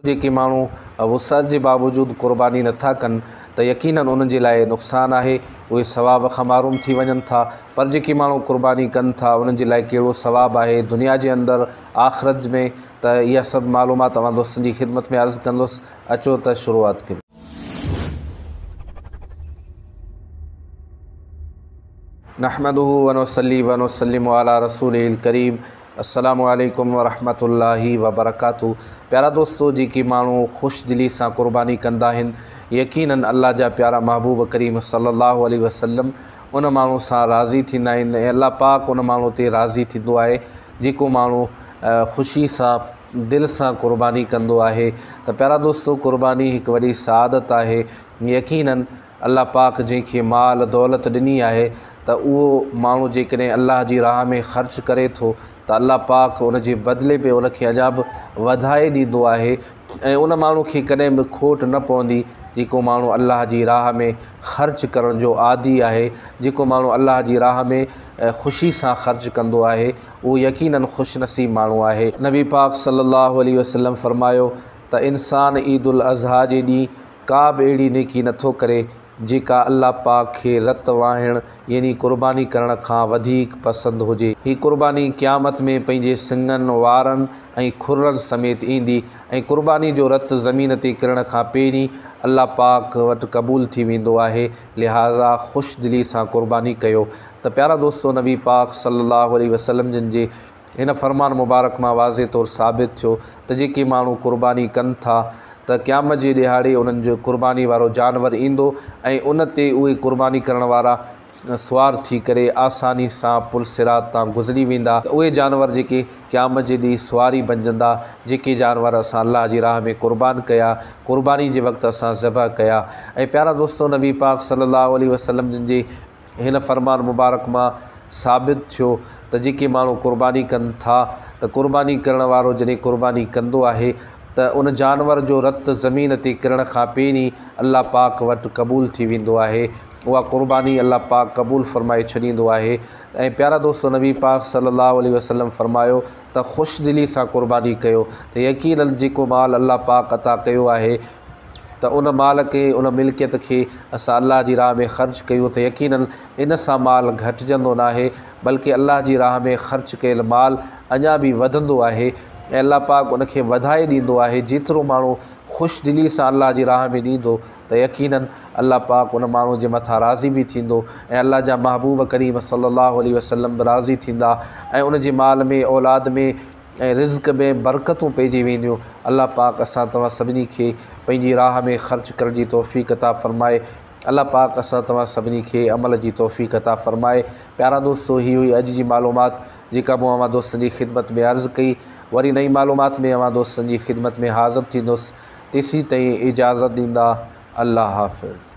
जेके माण्हू वुसअत जे बावजूद क़ुर्बानी नथा कनि त यकीनन उन्हनि जे लाइ नुक़सानु आहे, उहे सवाब खां मारूम थी वञनि था। पर जेके माण्हू क़ुर्बानी कनि था उन्हनि जे लाइ कहिड़ो सवाबु आहे दुनिया जे अंदरि आख़िरत में, त इहा सभु मालूमात तव्हां दोस्तनि जी ख़िदमत में अर्ज़ु कंदुसि। अचो त शुरूआत कयूं। नहमदुहु व नुसल्ली व नुसल्लिमु अला रसूलिल करीम। अस्सलामु अलैकुम व रहमतुल्लाहि व बरकातुहू। प्यारा दोस्तो, जेके माण्हू ख़ुशि दिली सां क़ुर्बानी कंदा आहिनि यकीनन अल्लाह जा प्यारा महबूब करीम सल्लल्लाहु अलैहि वसल्लम उन माण्हू सां राज़ी थींदा आहिनि ऐं अल्लाह पाक उन माण्हू ते राज़ी थींदो आहे जेको माण्हू ख़ुशी सां दिलि सां क़ुर्बानी कंदो आहे। त प्यारा दोस्तो, क़ुर्बानी हिकु वॾी सआदत आहे। यकीनन अल्लाह पाक जंहिंखे माल दौलत ॾिनी आहे त उहो माण्हू जेकॾहिं अल्लाह जी राह में ख़र्च करे थो त अल्लाह पाक उन जे बदिले में उनखे अञा बि वधाए ॾींदो आहे ऐं उन माण्हू खे कॾहिं बि खोट न पवंदी जेको माण्हू अल्लाह जी राह में ख़र्च करण जो आदी आहे, जेको माण्हू अल्लाह जी राह में ख़ुशी सां ख़र्च कंदो आहे उहो यकीनन ख़ुशनसीब माण्हू आहे। नबी पाक सल्लल्लाहु अलैहि वसल्लम फरमायो त इंसान ईद-उल-अज़हा जे ॾींहुं का बि अहिड़ी नेकी नथो करे जेका अल्लाह पाक खे रत वाहिण यानी क़ुर्बानी करण खां वधीक पसंदि हुजे। हीअ क़ुर्बानी क़यामत में पंहिंजे सिंगनि वारनि ऐं खुरनि समेत ईंदी ऐं क़ुर्बानी जो रत ज़मीन ते किरण खां पहिरीं अल्लाह पाक वटि क़बूल थी वेंदो आहे। लिहाज़ा ख़ुशि दिली सां क़ुर्बानी कयो। त प्यारा दोस्तो, नबी पाक सल्लल्लाहु अलैहि वसल्लम जिन जे हिन फ़रमान मुबारक मां वाज़े तौरु साबित थियो त जेके माण्हू क़ुर्बानी कनि था त क़यामत जे ॾिहाड़े उन्हनि जो क़ुर्बानी वारो जानवर ईंदो ऐं उन ते उहे क़ुर्बानी करण वारा सुवार थी करे आसानी सां पुल सिरात तां गुज़री वेंदा। त उहे जानवर जेके क़यामत जे ॾींहुं सुवारी बणिजंदा, जेके जानवर असां अल्लाह जी राह में क़ुर्बान कया, क़ुर्बानी जे वक़्तु असां ज़बह कया। ऐं प्यारा दोस्तो, नबी पाक सल्लल्लाहु अलैहि वसल्लम जिन जे हिन फ़रमान मुबारक मां साबित थियो त जेके माण्हू क़ुर्बानी कनि था त क़ुर्बानी करण वारो जॾहिं क़ुर्बानी कंदो आहे त उन जानवर जो रत ज़मीन ते किरण खां पहिरीं अल्लाह पाक वटि क़बूल थी वेंदो आहे। उहा क़ुर्बानी अल्लाह पाक क़बूल फ़रमाए छॾींदो आहे। ऐं प्यारा दोस्तो, नबी पाक सल्लल्लाहु अलैहि वसल्लम फरमायो त ख़ुशि दिली सां क़ुर्बानी कयो त यकीनन जेको माल अल्लाह पाक अता कयो आहे त उन माल खे, उन मिल्कियत खे असां अल्लाह जी राह में ख़र्च कयूं त यकीनन इन सां माल घटिजंदो न आहे, बल्कि अल्लाह जी राह में ख़र्च कयल माल अञा बि वधंदो आहे ऐं अल्लाह पाक उनखे वधाए ॾींदो आहे। जेतिरो माण्हू ख़ुशि दिली सां अल्लाह जी राह में ॾींदो त यकीनन अल्लाह पाक उन माण्हू जे मथां राज़ी बि थींदो ऐं अल्लाह जा महबूब करीम सल्लल्लाहु अलैहि वसल्लम बि राज़ी थींदा ऐं उन जे माल में, औलाद में ऐं रिज़्क़ में बरकतूं पइजी वेंदियूं। अल्लाह पाक असां तव्हां सभिनी खे पंहिंजी राह में ख़र्च करण जी तौफ़ीक़ अता फ़रमाए। अल्लाह पाक असां तव्हां सभिनी खे अमल जी तौफ़ीक़ अता फ़रमाए। प्यारा दोस्तो, हीअ हुई अॼु जी मालूमात जेका मूं अव्हां दोस्तनि जी ख़िदमत में अर्ज़ु कई। वरी नई मालूमात में अव्हां दोस्तनि जी ख़िदमत में हाज़िर थींदुसि। तेसीं ताईं इजाज़त ॾींदा। अल्लाह हाफ़िज़।